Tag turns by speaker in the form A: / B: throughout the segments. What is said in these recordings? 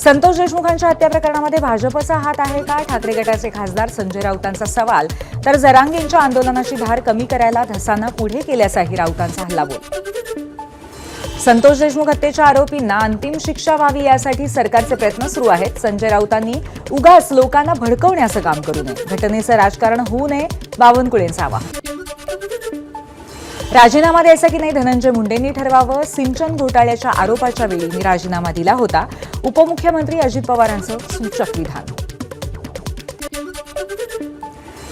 A: संतोष देशमुखांच्या हत्या प्रकरणामध्ये भाजपचा हात आहे का? ठाकरे गटाचे खासदार संजय राऊतांचा सवाल. तर जरांगेंच्या आंदोलनाची धार कमी करायला धसानं पुढे केल्याचाही राऊतांचा हल्लाबोल. संतोष देशमुख हत्येच्या आरोपींना अंतिम शिक्षा व्हावी यासाठी सरकारचे प्रयत्न सुरू आहेत. संजय राऊतांनी उगाच लोकांना भडकवण्याचं काम करू नये, घटनेचं राजकारण होऊ नये, बावनकुळेंचं आवाहन. राजीनामा द्यायचा की नाही धनंजय मुंडेंनी ठरवावं. सिंचन घोटाळ्याच्या आरोपाच्या वेळी मी राजीनामा दिला होता, उपमुख्यमंत्री अजित पवारांचं सूचक विधान.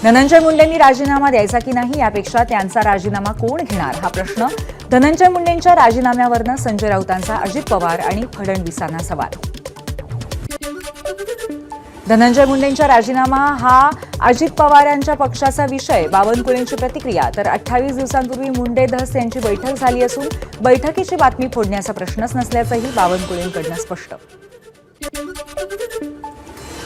A: धनंजय मुंडेंनी राजीनामा द्यायचा की नाही यापेक्षा त्यांचा राजीनामा कोण घेणार हा प्रश्न. धनंजय मुंडेंच्या राजीनाम्यावरनं संजय राऊतांचा अजित पवार आणि फडणवीसांना सवाल. धनंजय मुंडेंचा राजीनामा हा अजित पवार यांच्या पक्षाचा विषय, बावनकुळेंची प्रतिक्रिया. तर 28 दिवसांपूर्वी मुंडे धस यांची बैठक झाली असून बैठकीची बातमी फोडण्याचा प्रश्नच नसल्याचंही बावनकुळेंकडून स्पष्ट.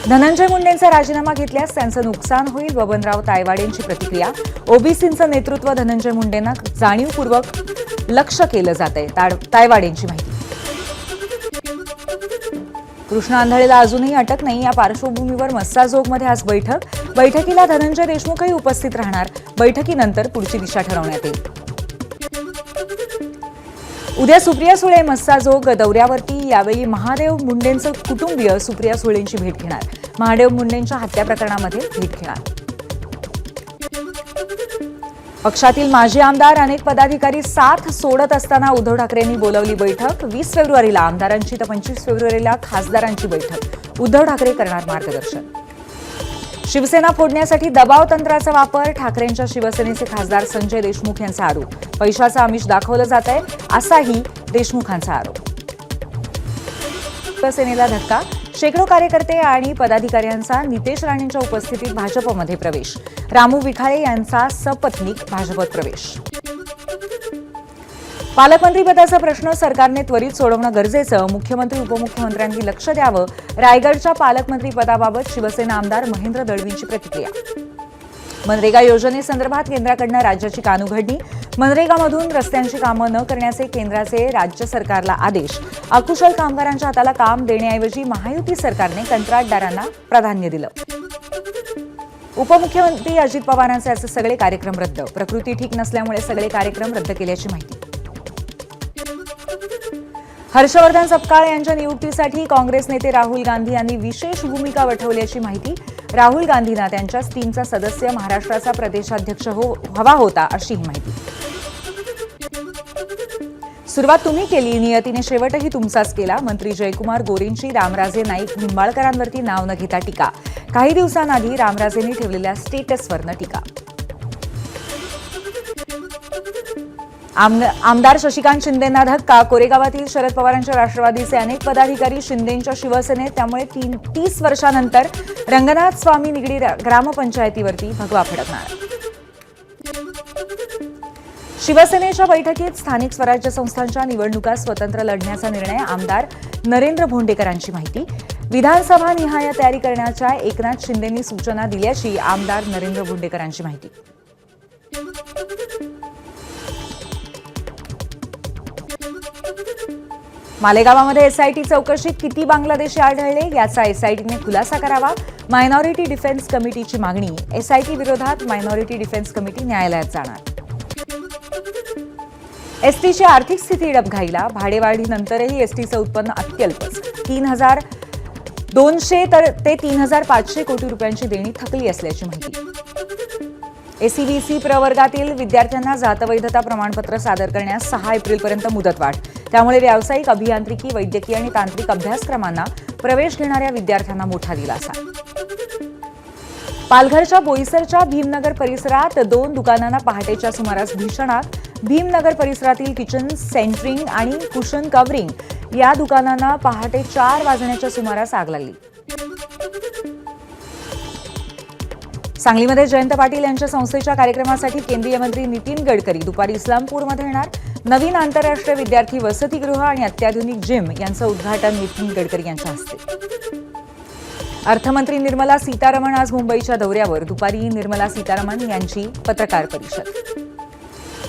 A: धनंजय मुंडेंचा राजीनामा घेतल्यास त्यांचं नुकसान होईल, बबनराव तायवाडेंची प्रतिक्रिया. ओबीसींचं नेतृत्व धनंजय मुंडेंना जाणीवपूर्वक लक्ष केलं जातंय, तायवाडेंची माहिती. कृष्णा आंधळेला अजूनही अटक नाही, या पार्श्वभूमीवर मस्साजोगमध्ये आज बैठकीला धनंजय देशमुखही उपस्थित राहणार. बैठकीनंतर पुढची दिशा ठरवण्यात येईल. उद्या सुप्रिया सुळे मस्साजोग दौऱ्यावरती. यावेळी महादेव मुंडेंचं कुटुंबीय सुप्रिया सुळेंची भेट घेणार. महादेव मुंडेंच्या हत्या प्रकरणामध्ये भेट घेणार. पक्षातील माजी आमदार अनेक पदाधिकारी साथ सोडत असताना उद्धव ठाकरेंनी बोलावली बैठक. 20 फेब्रुवारीला आमदारांची तर 25 फेब्रुवारीला खासदारांची बैठक. उद्धव ठाकरे करणार मार्गदर्शन. शिवसेना फोडण्यासाठी दबाव तंत्राचा वापर. ठाकरेंच्या शिवसेनेचे खासदार संजय देशमुख यांचा आरोप. पैशाचं आमिष दाखवलं जात आहे असाही देशमुखांचा आरोप. शिवसेनेला धक्का. शेकडो कार्यकर्ते आणि पदाधिकाऱ्यांचा नितेश राणेंच्या उपस्थितीत भाजपमध्ये प्रवेश. रामू विखाळे यांचा सपत्नीक भाजपत प्रवेश. पालकमंत्रीपदाचा प्रश्न सरकारने त्वरित सोडवणं गरजेचं. मुख्यमंत्री उपमुख्यमंत्र्यांनी लक्ष द्यावं. रायगडच्या पालकमंत्रीपदाबाबत शिवसेना आमदार महेंद्र दळवींची प्रतिक्रिया. मनरेगा योजनेसंदर्भात केंद्राकडून राज्याची कानउघडणी. मनरेगामधून रस्त्यांची कामं न करण्याचे केंद्राचे राज्य सरकारला आदेश. अकुशल कामगारांच्या हाताला काम देण्याऐवजी महायुती सरकारने कंत्राटदारांना प्राधान्य दिलं. उपमुख्यमंत्री अजित पवारांचे असे सगळे कार्यक्रम रद्द. प्रकृती ठीक नसल्यामुळे सगळे कार्यक्रम रद्द केल्याची माहिती. हर्षवर्धन सपकाळ यांच्या नियुक्तीसाठी काँग्रेस नेते राहुल गांधी यांनी विशेष भूमिका वठवल्याची माहिती. राहुल गांधींना त्यांच्याच टीमचा सदस्य महाराष्ट्राचा प्रदेशाध्यक्ष हवा होता अशी माहिती. सुरुवात तुम्ही केली, नियतीने शेवटही तुमचाच केला. मंत्री जयकुमार गोरेंची रामराजे नाईक निंबाळकरांवरती नाव न घेता टीका. काही दिवसांआधी रामराजेंनी ठेवलेल्या स्टेटसवरनं टीका. आमदार शशिकांत शिंदेंना धक्का. कोरेगावातील शरद पवारांच्या राष्ट्रवादीचे अनेक पदाधिकारी शिंदेंच्या शिवसेनेत. त्यामुळे 30 वर्षांनंतर रंगनाथ स्वामी निगडी ग्रामपंचायतीवरती भगवा फडकणार. शिवसेनेच्या बैठकीत स्थानिक स्वराज्य संस्थांच्या निवडणुका स्वतंत्र लढण्याचा निर्णय. आमदार नरेंद्र भोंडेकरांची माहिती. विधानसभा निहाय तयारी करण्याच्या एकनाथ शिंदेंनी सूचना दिल्याची आमदार नरेंद्र भोंडेकरांची माहिती. मालेगावामध्ये एसआयटी चौकशीत किती बांगलादेशी आढळले याचा एसआयटीने खुलासा करावा. मायनॉरिटी डिफेन्स कमिटीची मागणी. एसआयटी विरोधात मायनॉरिटी डिफेन्स कमिटी न्यायालयात जाणार. एसटीची आर्थिक स्थिती डबघाईला. भाडेवाढीनंतरही एसटीचं उत्पन्न अत्यल्पच. 3,200 ते 3,500 कोटी रुपयांची देणी थकली असल्याची माहिती. एसीबीसी प्रवर्गातील विद्यार्थ्यांना जातवैधता प्रमाणपत्र सादर करण्यास 6 एप्रिलपर्यंत मुदतवाढ. त्यामुळे व्यावसायिक, अभियांत्रिकी, वैद्यकीय आणि तांत्रिक अभ्यासक्रमांना प्रवेश घेणाऱ्या विद्यार्थ्यांना मोठा दिलासा. पालघरच्या बोईसरच्या भीमनगर परिसरात 2 दुकानांना पहाटेच्या सुमारास भीषण आग. भीमनगर परिसरातील किचन सेंटरिंग आणि कुशन कव्हरिंग या दुकानांना पहाटे 4 वाजण्याच्या सुमारास आग लागली. सांगलीमध्ये जयंत पाटील यांच्या संस्थेच्या कार्यक्रमासाठी केंद्रीय मंत्री नितीन गडकरी दुपारी इस्लामपूरमध्ये येणार. नवीन आंतरराष्ट्रीय विद्यार्थी वसतिगृह आणि अत्याधुनिक जिम यांचं उद्घाटन नितीन गडकरी यांच्या हस्ते. अर्थमंत्री निर्मला सीतारमण आज मुंबईच्या दौऱ्यावर. दुपारी निर्मला सीतारमण यांची पत्रकार परिषद.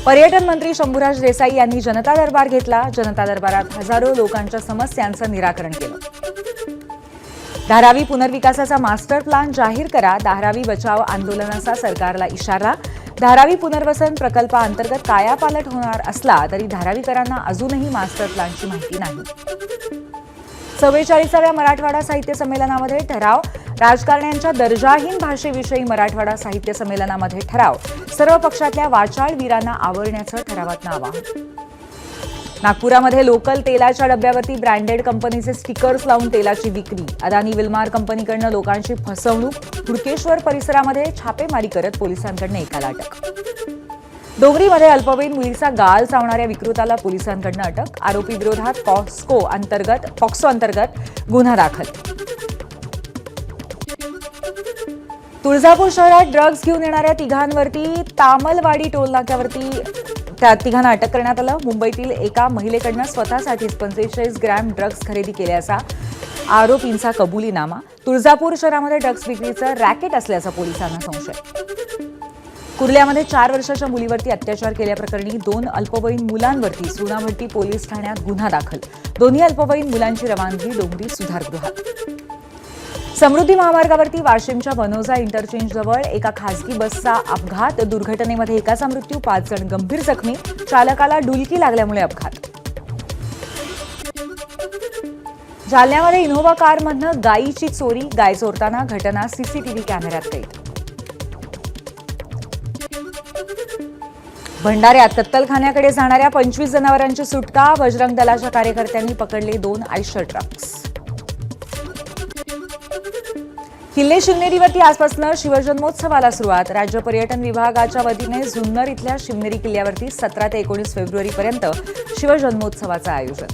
A: पर्यटन मंत्री शंभूराज देसाई यांनी जनता दरबार घेतला. जनता दरबारात हजारो लोकांच्या समस्यांचं निराकरण केलं. धारावी पुनर्विकासाचा मास्टर प्लॅन जाहीर करा, धारावी बचाव आंदोलनाचा सरकारला इशारा. धारावी पुनर्वसन प्रकल्पाअंतर्गत कायापालट होणार असला तरी धारावीकरांना अजूनही मास्टर प्लॅनची माहिती नाही. 44व्या मराठवाडा साहित्य संमेलनामध्ये ठराव, राजकारण्यांच्या दर्जाहीन भाषेविषयी मराठवाडा साहित्य संमेलनामध्ये ठराव, सर्व पक्षातल्या वाचाळ वीरांना आवरण्याचं ठरावातनं आवाहन. नागपुरामध्ये लोकल तेलाच्या डब्यावरती ब्रँडेड कंपनीचे स्टिकर्स लावून तेलाची विक्री, अदानी विल्मार कंपनीकडनं लोकांची फसवणूक, हुडकेश्वर परिसरामध्ये छापेमारी करत पोलिसांकडनं एकाला अटक. डोंगरीमध्ये अल्पवयीन मुलीचा गाल चावणाऱ्या विकृताला पोलिसांकडनं अटक, आरोपी विरोधात पॉक्सो अंतर्गत गुन्हा दाखल. तुळजापूर शहरात ड्रग्ज घेऊन येणाऱ्या तिघांवरती तामलवाडी टोलनाक्यावरती त्या तिघांना अटक करण्यात आलं. मुंबईतील एका महिलेकडनं स्वतःसाठीच 45 ग्रॅम ड्रग्ज खरेदी केल्याचा आरोपींचा कबुलीनामा. तुळजापूर शहरामध्ये ड्रग्ज विक्रीचं रॅकेट असल्याचा पोलिसांना संशय. कुर्ल्यामध्ये 4 वर्षाच्या मुलीवरती अत्याचार केल्याप्रकरणी 2 अल्पवयीन मुलांवरती सुनाभट्टी पोलीस ठाण्यात गुन्हा दाखल. दोन्ही अल्पवयीन मुलांची रवानगी डोंगरी सुधारगृहात. समृद्धी महामार्गावरती वाशिमच्या बनोजा इंटरचेंजजवळ एका खासगी बसचा अपघात, दुर्घटनेमध्ये एकाचा मृत्यू, 5 जण गंभीर जखमी, चालकाला डुलकी लागल्यामुळे अपघात. जालन्यामध्ये इनोव्हा कारमधनं गायीची चोरी, गाय चोरताना घटना सीसीटीव्ही कॅमेऱ्यात कैद. भंडाऱ्यात कत्तलखान्याकडे जाणाऱ्या 25 जनावरांची सुटका, बजरंग दलाच्या कार्यकर्त्यांनी पकडले 2 आयशर ट्रक्स. किल्ले शिवनेरीवरती आजपासून शिवजन्मोत्सवाला सुरुवात, राज्य पर्यटन विभागाच्या वतीने जुन्नर इथल्या शिवनेरी किल्ल्यावरती 17 ते 19 फेब्रुवारीपर्यंत शिवजन्मोत्सवाचं आयोजन.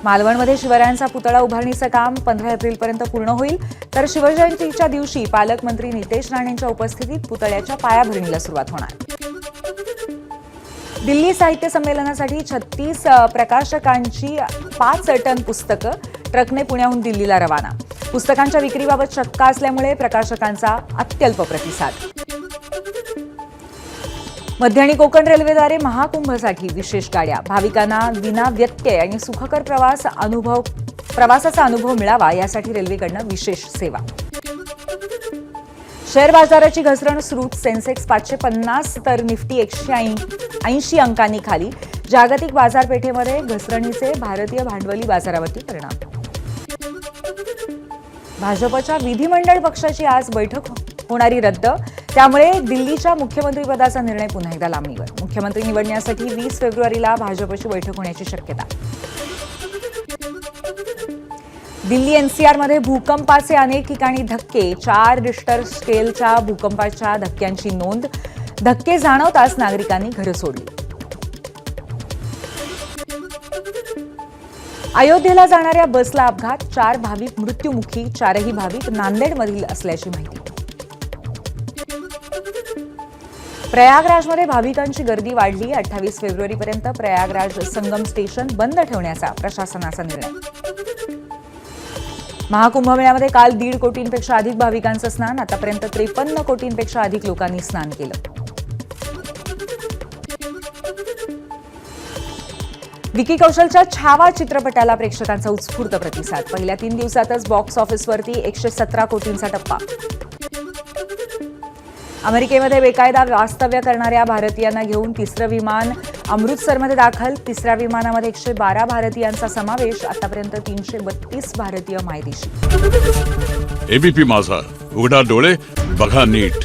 A: मालवणमध्ये शिवरायांचा पुतळा उभारणीचं काम 15 एप्रिलपर्यंत पूर्ण होईल, तर शिवजयंतीच्या दिवशी पालकमंत्री नितेश राणेंच्या उपस्थितीत पुतळ्याच्या पायाभरणीला सुरुवात होणार. दिल्ली साहित्य संमेलनासाठी 36 प्रकाशकांची 5 टन पुस्तकं ट्रकने पुण्याहून दिल्लीला रवाना. पुस्तकांच्या विक्रीबाबत शंका असल्यामुळे प्रकाशकांचा अत्यल्प प्रतिसाद. मध्य आणि कोकण रेल्वेद्वारे महाकुंभसाठी विशेष गाड्या, भाविकांना विना व्यत्यय आणि सुखकर प्रवासाचा अनुभव मिळावा यासाठी रेल्वेकडनं विशेष सेवा. शेअर बाजाराची घसरण सुरूच, सेन्सेक्स 550 तर निफ्टी 180 अंकांनी खाली. जागतिक बाजारपेठेमध्ये घसरणीचे भारतीय भांडवली बाजारावरती परिणाम. भाजपच्या विधिमंडळ पक्षाची आज बैठक होणारी रद्द, त्यामुळे दिल्लीच्या मुख्यमंत्रीपदाचा निर्णय पुन्हा एकदा लांबणीवर. मुख्यमंत्री निवडण्यासाठी 20 फेब्रुवारीला भाजपची बैठक होण्याची शक्यता. दिल्ली एनसीआरमध्ये भूकंपाचे अनेक ठिकाणी धक्के, 4 रिश्टर स्केलच्या भूकंपाच्या धक्क्यांची नोंद. धक्के जाणवताच नागरिकांनी घरं सोडली. अयोध्येला जाणाऱ्या बसला अपघात, 4 भाविक मृत्युमुखी, 4ही भाविक नांदेडमधील असल्याची माहिती. प्रयागराजमध्ये भाविकांची गर्दी वाढली, 28 फेब्रुवारीपर्यंत प्रयागराज संगम स्टेशन बंद ठेवण्याचा प्रशासनाचा निर्णय. महाकुंभमेळ्यामध्ये काल 1.5 कोटींपेक्षा अधिक भाविकांचं स्नान, आतापर्यंत 53 कोटींपेक्षा अधिक लोकांनी स्नान केलं. विकी कौशलच्या छावा चित्रपटाला प्रेक्षकांचा उत्स्फूर्त प्रतिसाद, पहिल्या 3 दिवसातच बॉक्स ऑफिसवरती 117 कोटींचा टप्पा. अमेरिकेमध्ये बेकायदा वास्तव्य करणाऱ्या भारतीयांना घेऊन 3रं विमान अमृतसरमध्ये दाखल, 3ऱ्या विमानामध्ये 112 भारतीयांचा समावेश, आतापर्यंत 332 भारतीय मायदेशी.
B: एबीपी माझा, उघडा डोळे बघा नीट.